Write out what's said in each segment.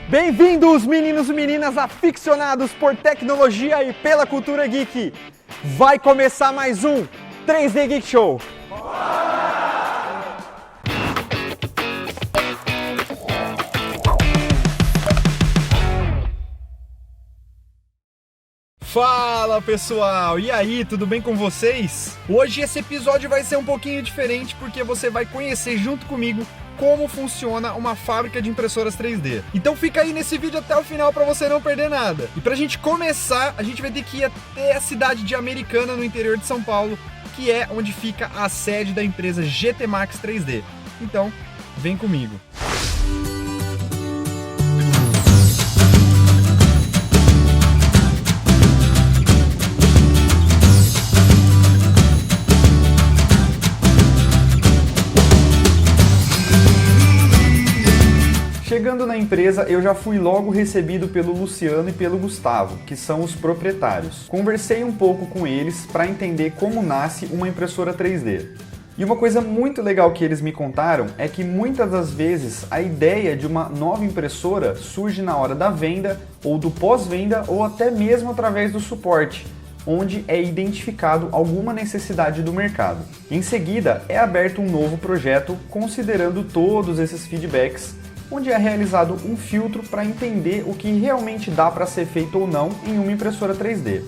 Bem-vindos, meninos e meninas aficionados por tecnologia e pela cultura geek! Vai começar mais um 3D Geek Show! Fala pessoal, e aí, tudo bem com vocês? Hoje esse episódio vai ser um pouquinho diferente porque você vai conhecer junto comigo como funciona uma fábrica de impressoras 3D. Então fica aí nesse vídeo até o final para você não perder nada. E pra gente começar, a gente vai ter que ir até a cidade de Americana, no interior de São Paulo, que é onde fica a sede da empresa GT Max 3D. Então, vem comigo. Chegando na empresa, eu já fui logo recebido pelo Luciano e pelo Gustavo, que são os proprietários. Conversei um pouco com eles para entender como nasce uma impressora 3D. E uma coisa muito legal que eles me contaram é que muitas das vezes a ideia de uma nova impressora surge na hora da venda, ou do pós-venda, ou até mesmo através do suporte, onde é identificado alguma necessidade do mercado. Em seguida, é aberto um novo projeto considerando todos esses feedbacks, onde é realizado um filtro para entender o que realmente dá para ser feito ou não em uma impressora 3D.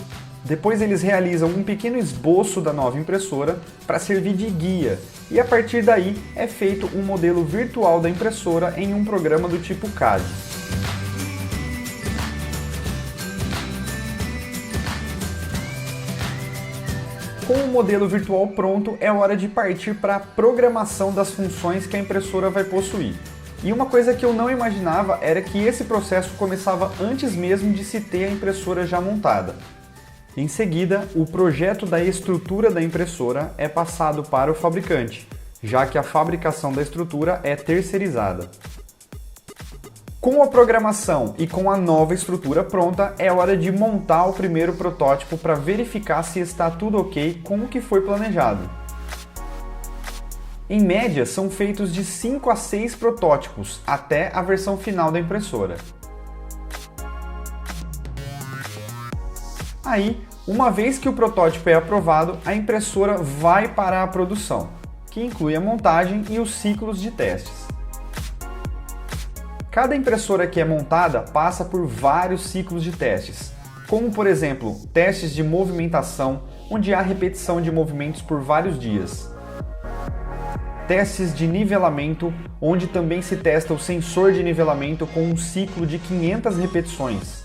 Depois eles realizam um pequeno esboço da nova impressora para servir de guia, e a partir daí é feito um modelo virtual da impressora em um programa do tipo CAD. Com o modelo virtual pronto, é hora de partir para a programação das funções que a impressora vai possuir. E uma coisa que eu não imaginava era que esse processo começava antes mesmo de se ter a impressora já montada. Em seguida, o projeto da estrutura da impressora é passado para o fabricante, já que a fabricação da estrutura é terceirizada. Com a programação e com a nova estrutura pronta, é hora de montar o primeiro protótipo para verificar se está tudo ok com o que foi planejado. Em média, são feitos de 5 a 6 protótipos, até a versão final da impressora. Aí, uma vez que o protótipo é aprovado, a impressora vai para a produção, que inclui a montagem e os ciclos de testes. Cada impressora que é montada passa por vários ciclos de testes, como por exemplo, testes de movimentação, onde há repetição de movimentos por vários dias. Testes de nivelamento, onde também se testa o sensor de nivelamento com um ciclo de 500 repetições.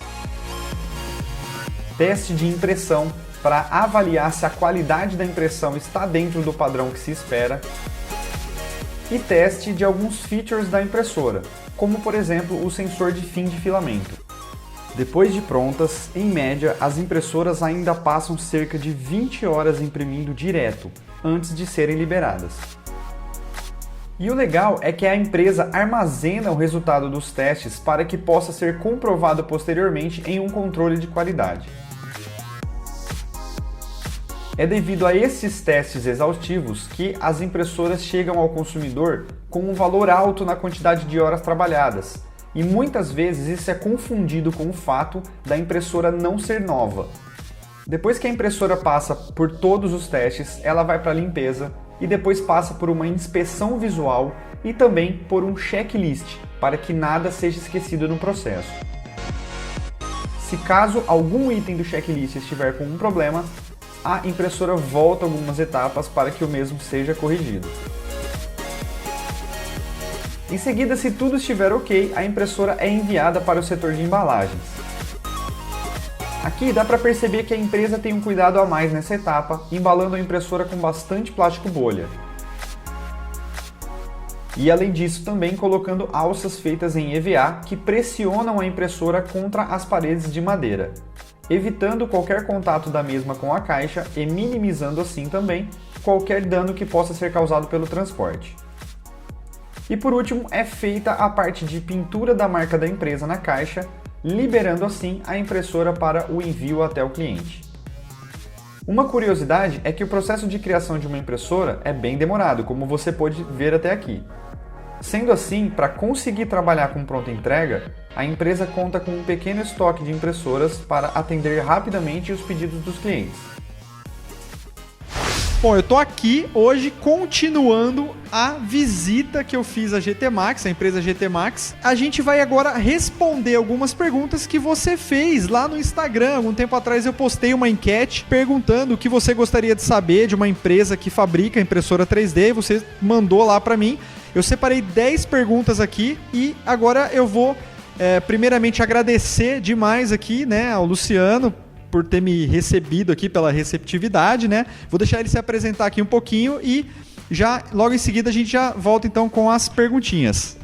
Teste de impressão, para avaliar se a qualidade da impressão está dentro do padrão que se espera. E teste de alguns features da impressora, como por exemplo o sensor de fim de filamento. Depois de prontas, em média, as impressoras ainda passam cerca de 20 horas imprimindo direto, antes de serem liberadas. E o legal é que a empresa armazena o resultado dos testes para que possa ser comprovado posteriormente em um controle de qualidade. É devido a esses testes exaustivos que as impressoras chegam ao consumidor com um valor alto na quantidade de horas trabalhadas, e muitas vezes isso é confundido com o fato da impressora não ser nova. Depois que a impressora passa por todos os testes, ela vai para a limpeza, e depois passa por uma inspeção visual e também por um checklist, para que nada seja esquecido no processo. Se caso algum item do checklist estiver com um problema, a impressora volta algumas etapas para que o mesmo seja corrigido. Em seguida, se tudo estiver ok, a impressora é enviada para o setor de embalagens. Aqui dá para perceber que a empresa tem um cuidado a mais nessa etapa, embalando a impressora com bastante plástico bolha. E além disso, também colocando alças feitas em EVA que pressionam a impressora contra as paredes de madeira, evitando qualquer contato da mesma com a caixa e minimizando assim também qualquer dano que possa ser causado pelo transporte. E por último, é feita a parte de pintura da marca da empresa na caixa, liberando assim a impressora para o envio até o cliente. Uma curiosidade é que o processo de criação de uma impressora é bem demorado, como você pode ver até aqui. Sendo assim, para conseguir trabalhar com pronta entrega, a empresa conta com um pequeno estoque de impressoras para atender rapidamente os pedidos dos clientes. Bom, eu tô aqui hoje continuando a visita que eu fiz à GT Max, a empresa GT Max. A gente vai agora responder algumas perguntas que você fez lá no Instagram. Algum tempo atrás eu postei uma enquete perguntando o que você gostaria de saber de uma empresa que fabrica impressora 3D. Você mandou lá pra mim. Eu separei 10 perguntas aqui e agora eu vou primeiramente agradecer demais aqui, né, ao Luciano por ter me recebido aqui, pela receptividade, né? Vou deixar ele se apresentar aqui um pouquinho e já logo em seguida a gente já volta então com as perguntinhas.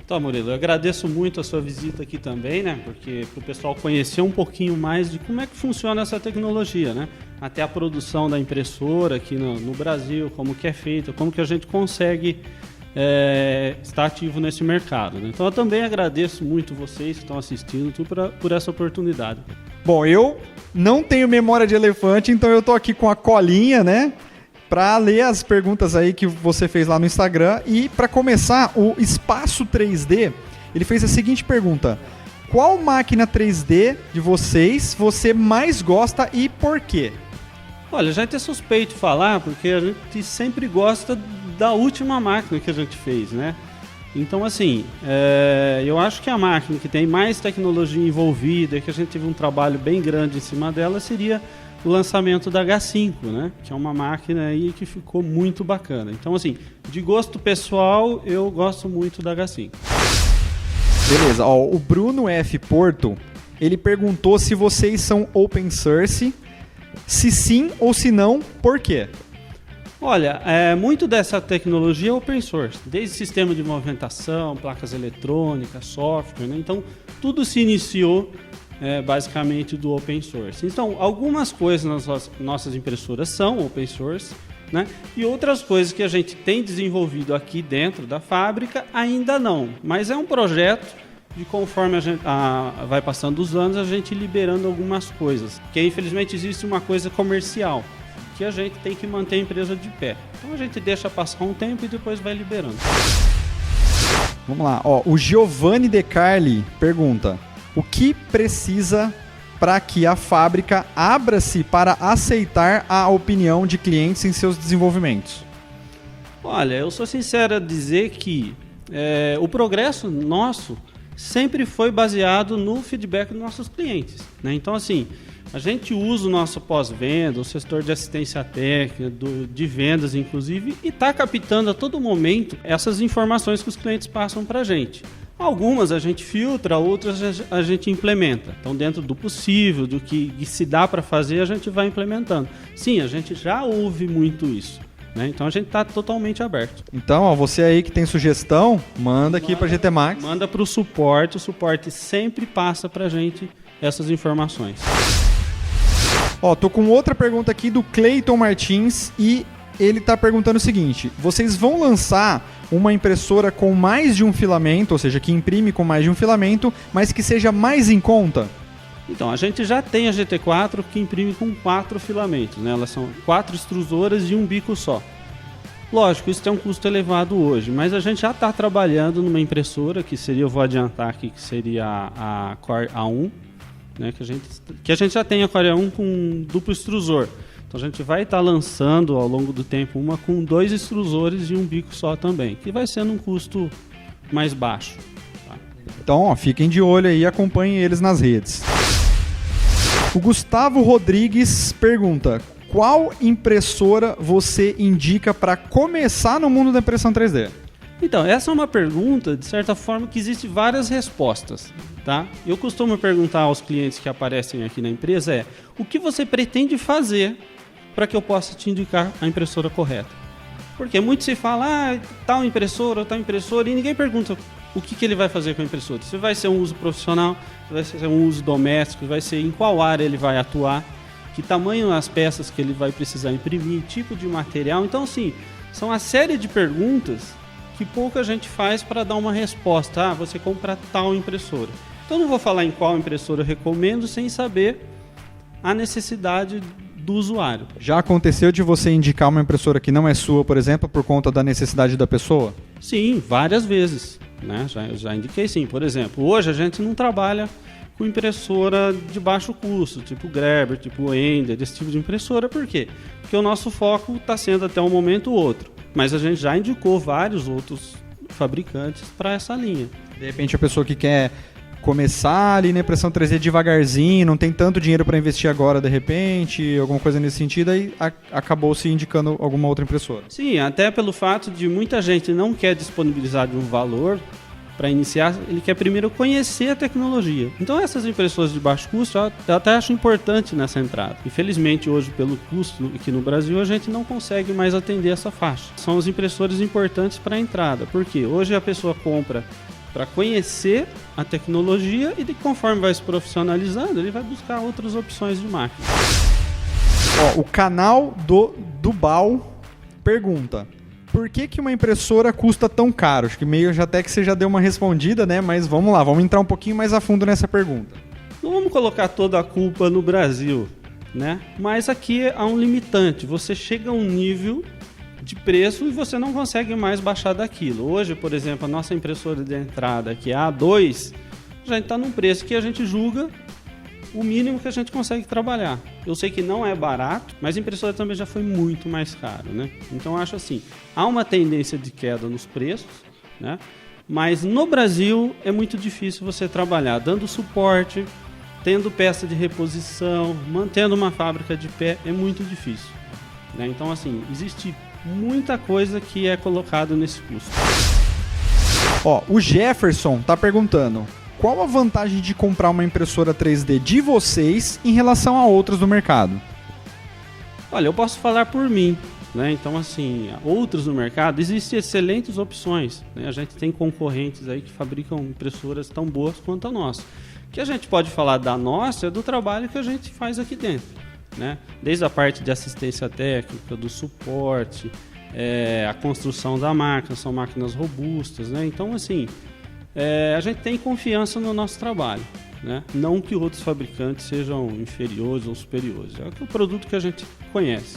Então, Murilo, eu agradeço muito a sua visita aqui também, né? Porque para o pessoal conhecer um pouquinho mais de como é que funciona essa tecnologia, né? Até a produção da impressora aqui no Brasil, como que é feita, como que a gente consegue estar ativo nesse mercado, né? Então eu também agradeço muito vocês que estão assistindo por essa oportunidade. Bom, eu não tenho memória de elefante, então eu tô aqui com a colinha, né? Para ler as perguntas aí que você fez lá no Instagram. E para começar, o Espaço 3D, ele fez a seguinte pergunta: qual máquina 3D de vocês você mais gosta e por quê? Olha, já é suspeito falar, porque a gente sempre gosta da última máquina que a gente fez, né? Então, assim, eu acho que a máquina que tem mais tecnologia envolvida, que a gente teve um trabalho bem grande em cima dela, seria o lançamento da H5, né? Que é uma máquina aí que ficou muito bacana. Então, assim, de gosto pessoal, eu gosto muito da H5. Beleza, ó, o Bruno F. Porto, ele perguntou se vocês são open source, se sim ou se não, por quê? Olha, muito dessa tecnologia é open source, desde sistema de movimentação, placas eletrônicas, software, né? Então, tudo se iniciou basicamente do open source. Então, algumas coisas nas nossas impressoras são open source, né? E outras coisas que a gente tem desenvolvido aqui dentro da fábrica ainda não. Mas é um projeto de conforme a gente vai passando os anos, a gente liberando algumas coisas. Porque infelizmente existe uma coisa comercial, que a gente tem que manter a empresa de pé. Então a gente deixa passar um tempo e depois vai liberando. Vamos lá, ó, o Giovanni De Carli pergunta: o que precisa para que a fábrica abra-se para aceitar a opinião de clientes em seus desenvolvimentos? Olha, eu sou sincero a dizer que o progresso nosso sempre foi baseado no feedback dos nossos clientes, né? Então, assim, a gente usa o nosso pós-venda, o setor de assistência técnica, de vendas, inclusive, e está captando a todo momento essas informações que os clientes passam para a gente. Algumas a gente filtra, outras a gente implementa. Então, dentro do possível, do que se dá para fazer, a gente vai implementando. Sim, a gente já ouve muito isso, né? Então, a gente está totalmente aberto. Então, ó, você aí que tem sugestão, manda aqui para a GT Max. Manda para o suporte sempre passa para a gente essas informações. Ó, tô com outra pergunta aqui do Cleiton Martins e ele tá perguntando o seguinte: vocês vão lançar uma impressora com mais de um filamento, ou seja, que imprime com mais de um filamento, mas que seja mais em conta? Então, a gente já tem a GT4 que imprime com 4 filamentos, né? Elas são 4 extrusoras e um bico só. Lógico, isso tem um custo elevado hoje, mas a gente já está trabalhando numa impressora que seria, eu vou adiantar aqui, que seria a Core A1, né, que a gente já tem a Core A1 com duplo extrusor. Então a gente vai estar lançando ao longo do tempo uma com 2 extrusores e um bico só também, que vai ser num custo mais baixo. Tá? Então, ó, fiquem de olho aí e acompanhem eles nas redes. O Gustavo Rodrigues pergunta: qual impressora você indica para começar no mundo da impressão 3D? Então, essa é uma pergunta, de certa forma, que existem várias respostas, tá? Eu costumo perguntar aos clientes que aparecem aqui na empresa o que você pretende fazer para que eu possa te indicar a impressora correta? Porque muito se fala, tal impressora, e ninguém pergunta o que ele vai fazer com a impressora. Se vai ser um uso profissional, se vai ser um uso doméstico, vai ser em qual área ele vai atuar, que tamanho as peças que ele vai precisar imprimir, tipo de material. Então, assim, são uma série de perguntas que pouca gente faz para dar uma resposta. Você compra tal impressora. Então, não vou falar em qual impressora eu recomendo sem saber a necessidade do usuário. Já aconteceu de você indicar uma impressora que não é sua, por exemplo, por conta da necessidade da pessoa? Sim, várias vezes, né? Já indiquei sim. Por exemplo, hoje a gente não trabalha com impressora de baixo custo, tipo Gerber, tipo Ender, esse tipo de impressora. Por quê? Porque o nosso foco está sendo até o momento outro. Mas a gente já indicou vários outros fabricantes para essa linha. De repente a pessoa que quer começar ali na impressão 3D devagarzinho, não tem tanto dinheiro para investir agora de repente, alguma coisa nesse sentido, aí acabou se indicando alguma outra impressora. Sim, até pelo fato de muita gente não quer disponibilizar de um valor para iniciar, ele quer primeiro conhecer a tecnologia. Então essas impressoras de baixo custo eu até acho importante nessa entrada. Infelizmente hoje pelo custo aqui no Brasil a gente não consegue mais atender essa faixa. São os impressores importantes para a entrada, porque hoje a pessoa compra para conhecer a tecnologia e conforme vai se profissionalizando ele vai buscar outras opções de máquina. O canal do Dubal pergunta: por que uma impressora custa tão caro? Acho que meio já até que você já deu uma respondida, né? Mas vamos lá, vamos entrar um pouquinho mais a fundo nessa pergunta. Não vamos colocar toda a culpa no Brasil, né? Mas aqui há um limitante. Você chega a um nível de preço e você não consegue mais baixar daquilo. Hoje, por exemplo, a nossa impressora de entrada, que é a A2, já está num preço que a gente julga o mínimo que a gente consegue trabalhar. Eu sei que não é barato, mas a impressora também já foi muito mais caro, né? Então eu acho assim, há uma tendência de queda nos preços, né? Mas no Brasil é muito difícil você trabalhar dando suporte, tendo peça de reposição, mantendo uma fábrica de pé, é muito difícil, né? Então assim, existe muita coisa que é colocado nesse custo. O Jefferson está perguntando: qual a vantagem de comprar uma impressora 3D de vocês em relação a outras do mercado? Olha, eu posso falar por mim, né? Então, assim, outros no mercado, existem excelentes opções, né? A gente tem concorrentes aí que fabricam impressoras tão boas quanto a nossa. O que a gente pode falar da nossa é do trabalho que a gente faz aqui dentro, né? Desde a parte de assistência técnica, do suporte, a construção da máquina, são máquinas robustas, né? Então, assim, a gente tem confiança no nosso trabalho, né? Não que outros fabricantes sejam inferiores ou superiores, é o produto que a gente conhece,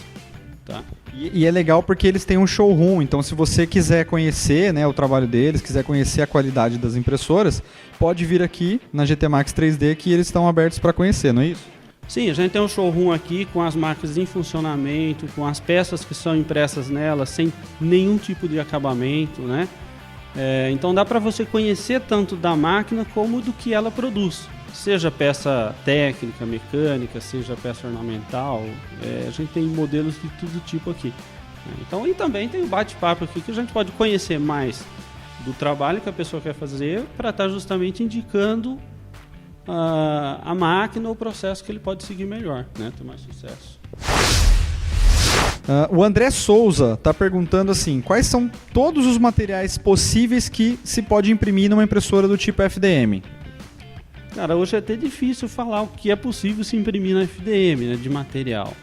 tá? E é legal porque eles têm um showroom, então se você quiser conhecer, né, o trabalho deles, quiser conhecer a qualidade das impressoras, pode vir aqui na GT Max 3D que eles estão abertos para conhecer, não é isso? Sim, a gente tem um showroom aqui com as máquinas em funcionamento, com as peças que são impressas nelas sem nenhum tipo de acabamento, né? Então dá para você conhecer tanto da máquina como do que ela produz, seja peça técnica, mecânica, seja peça ornamental, a gente tem modelos de todo tipo aqui. Então, e também tem o bate-papo aqui que a gente pode conhecer mais do trabalho que a pessoa quer fazer para estar justamente indicando a máquina ou o processo que ele pode seguir melhor, né? Ter mais sucesso. O André Souza está perguntando assim: quais são todos os materiais possíveis que se pode imprimir numa impressora do tipo FDM? Cara, hoje é até difícil falar o que é possível se imprimir na FDM, né, de material.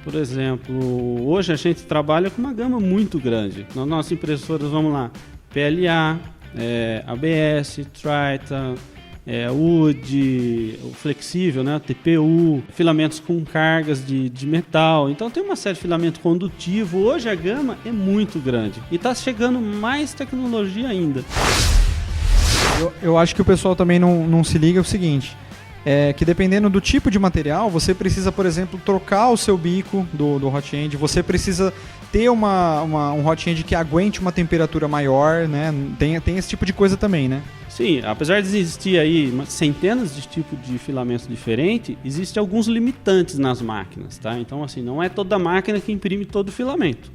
Por exemplo, hoje a gente trabalha com uma gama muito grande. Nas nossas impressoras, vamos lá, PLA, ABS, Triton, UD, o flexível, né, TPU, filamentos com cargas de metal. Então tem uma série de filamento condutivo. Hoje a gama é muito grande e está chegando mais tecnologia ainda. Eu acho que o pessoal também não se liga o seguinte, que dependendo do tipo de material, você precisa, por exemplo, trocar o seu bico do hot end, você precisa ter um hot end que aguente uma temperatura maior, né? Tem esse tipo de coisa também, né? Sim, apesar de existir aí centenas de tipos de filamentos diferentes, existem alguns limitantes nas máquinas, tá? Então, assim, não é toda máquina que imprime todo o filamento.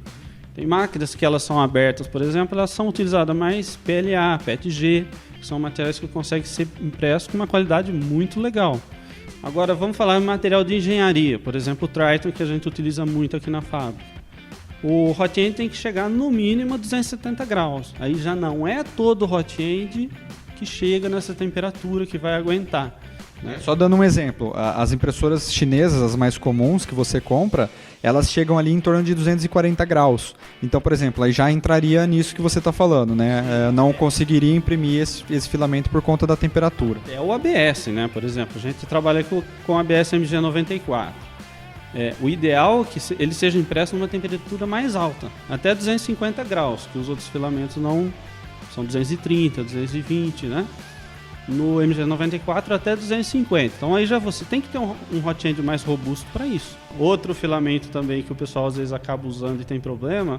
Tem máquinas que elas são abertas, por exemplo, elas são utilizadas mais PLA, PETG, que são materiais que conseguem ser impressos com uma qualidade muito legal. Agora, vamos falar de material de engenharia, por exemplo, o Triton, que a gente utiliza muito aqui na fábrica. O hot end tem que chegar no mínimo a 270 graus. Aí já não é todo hot end que chega nessa temperatura que vai aguentar, né? Só dando um exemplo, as impressoras chinesas, as mais comuns que você compra, elas chegam ali em torno de 240 graus. Então, por exemplo, aí já entraria nisso que você está falando, né? Não conseguiria imprimir esse filamento por conta da temperatura. É o ABS, né? Por exemplo, a gente trabalha com ABS MG94. O ideal é que ele seja impresso numa temperatura mais alta, até 250 graus, que os outros filamentos não são 230, 220, né? No MG94 até 250. Então aí já você tem que ter um hot end mais robusto para isso. Outro filamento também que o pessoal às vezes acaba usando e tem problema,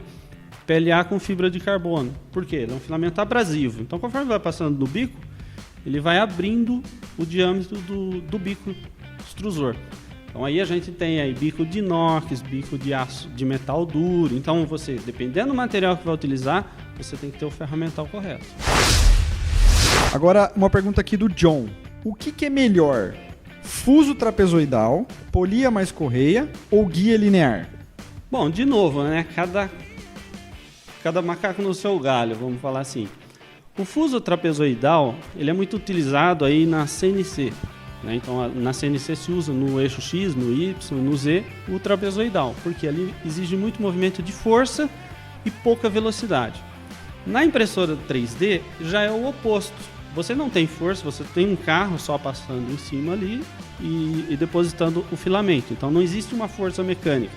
PLA com fibra de carbono. Por quê? Ele é um filamento abrasivo. Então conforme vai passando do bico, ele vai abrindo o diâmetro do bico extrusor. Então aí a gente tem aí bico de inox, bico de aço, de metal duro. Então você, dependendo do material que vai utilizar, você tem que ter o ferramental correto. Agora, uma pergunta aqui do John. O que é melhor? Fuso trapezoidal, polia mais correia ou guia linear? Bom, de novo, né? Cada macaco no seu galho, vamos falar assim. O fuso trapezoidal, ele é muito utilizado aí na CNC. Né? Então, na CNC se usa no eixo X, no Y, no Z, o trapezoidal, porque ali exige muito movimento de força e pouca velocidade. Na impressora 3D, já é o oposto. Você não tem força, você tem um carro só passando em cima ali e depositando o filamento. Então não existe uma força mecânica.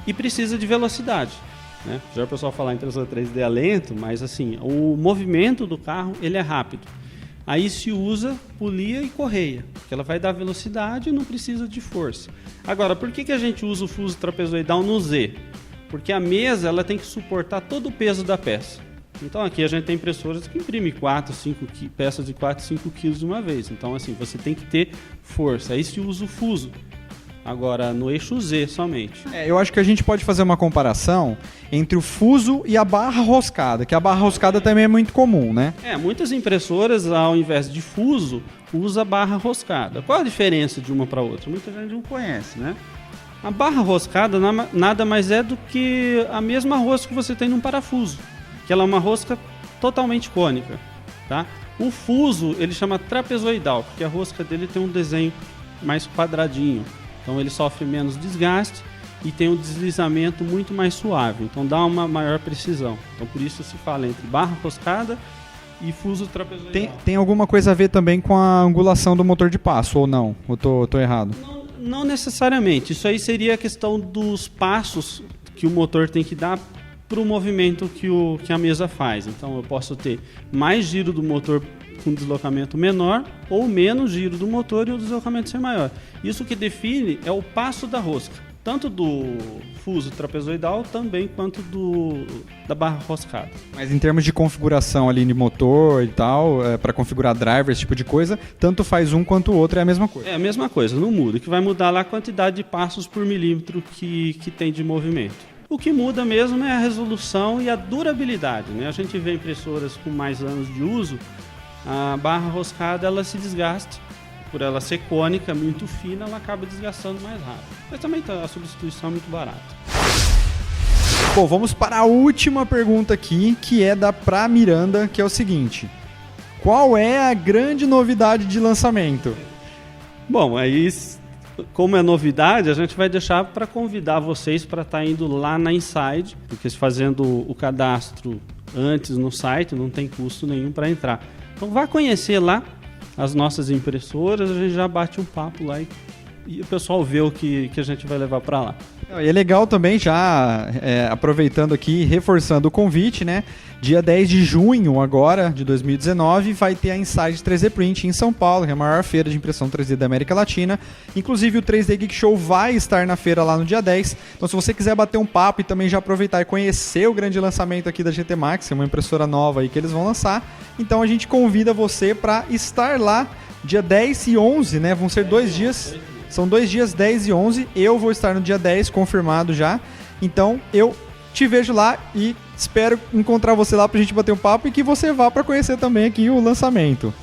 E precisa de velocidade. Né? Já o pessoal fala que a impressora 3D é lento, mas assim, o movimento do carro ele é rápido. Aí se usa polia e correia, porque ela vai dar velocidade e não precisa de força. Agora, por que a gente usa o fuso trapezoidal no Z? Porque a mesa ela tem que suportar todo o peso da peça. Então aqui a gente tem impressoras que imprimem 4, 5 peças de 4, 5 quilos de uma vez. Então assim, você tem que ter força. Aí se usa o fuso. Agora no eixo Z somente. Eu acho que a gente pode fazer uma comparação entre o fuso e a barra roscada, que a barra roscada também é muito comum, né? Muitas impressoras, ao invés de fuso, usa barra roscada. Qual a diferença de uma para outra? Muita gente não conhece, né? A barra roscada nada mais é do que a mesma rosca que você tem num parafuso. Que ela é uma rosca totalmente cônica, tá? O fuso, ele chama trapezoidal, porque a rosca dele tem um desenho mais quadradinho. Então ele sofre menos desgaste e tem um deslizamento muito mais suave. Então dá uma maior precisão. Então por isso se fala entre barra roscada e fuso trapezoidal. Tem alguma coisa a ver também com a angulação do motor de passo, ou não? Eu tô errado? Não necessariamente. Isso aí seria a questão dos passos que o motor tem que dar para o movimento que a mesa faz. Então eu posso ter mais giro do motor com deslocamento menor ou menos giro do motor e o deslocamento ser maior. Isso que define é o passo da rosca, tanto do fuso trapezoidal também quanto da barra roscada. Mas em termos de configuração ali de motor e tal, para configurar driver, esse tipo de coisa, tanto faz um quanto o outro, é a mesma coisa. É a mesma coisa, não muda. O que vai mudar lá é a quantidade de passos por milímetro que tem de movimento. O que muda mesmo é a resolução e a durabilidade, né? A gente vê impressoras com mais anos de uso, a barra roscada ela se desgasta. Por ela ser cônica, muito fina, ela acaba desgastando mais rápido. Mas também a substituição é muito barata. Bom, vamos para a última pergunta aqui, que é da Pra Miranda, que é o seguinte: qual é a grande novidade de lançamento? Bom, aí, como é novidade, a gente vai deixar para convidar vocês para estar indo lá na Inside, porque fazendo o cadastro antes no site não tem custo nenhum para entrar. Então vá conhecer lá as nossas impressoras, a gente já bate um papo lá e o pessoal vê o que a gente vai levar para lá. E é legal também, já aproveitando aqui, reforçando o convite, né? Dia 10 de junho agora, de 2019, vai ter a Inside 3D Print em São Paulo, que é a maior feira de impressão 3D da América Latina. Inclusive o 3D Geek Show vai estar na feira lá no dia 10. Então se você quiser bater um papo e também já aproveitar e conhecer o grande lançamento aqui da GT Max, é uma impressora nova aí que eles vão lançar, então a gente convida você para estar lá dia 10 e 11, né? Vão ser 2 dias. São 2 dias, 10 e 11. Eu vou estar no dia 10, confirmado já. Então, eu te vejo lá e espero encontrar você lá pra gente bater um papo e que você vá para conhecer também aqui o lançamento.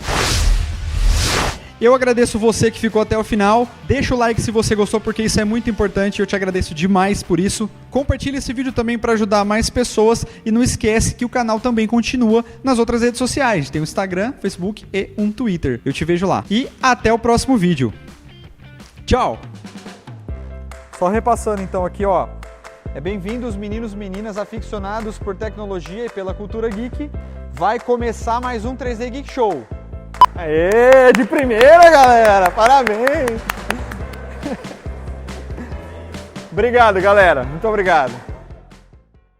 Eu agradeço você que ficou até o final. Deixa o like se você gostou, porque isso é muito importante. Eu te agradeço demais por isso. Compartilhe esse vídeo também para ajudar mais pessoas. E não esquece que o canal também continua nas outras redes sociais. Tem o Instagram, Facebook e um Twitter. Eu te vejo lá. E até o próximo vídeo. Tchau! Só repassando então aqui, ó. Bem-vindos, meninos e meninas aficionados por tecnologia e pela cultura geek. Vai começar mais um 3D Geek Show. Aê, de primeira, galera! Parabéns! Obrigado, galera. Muito obrigado.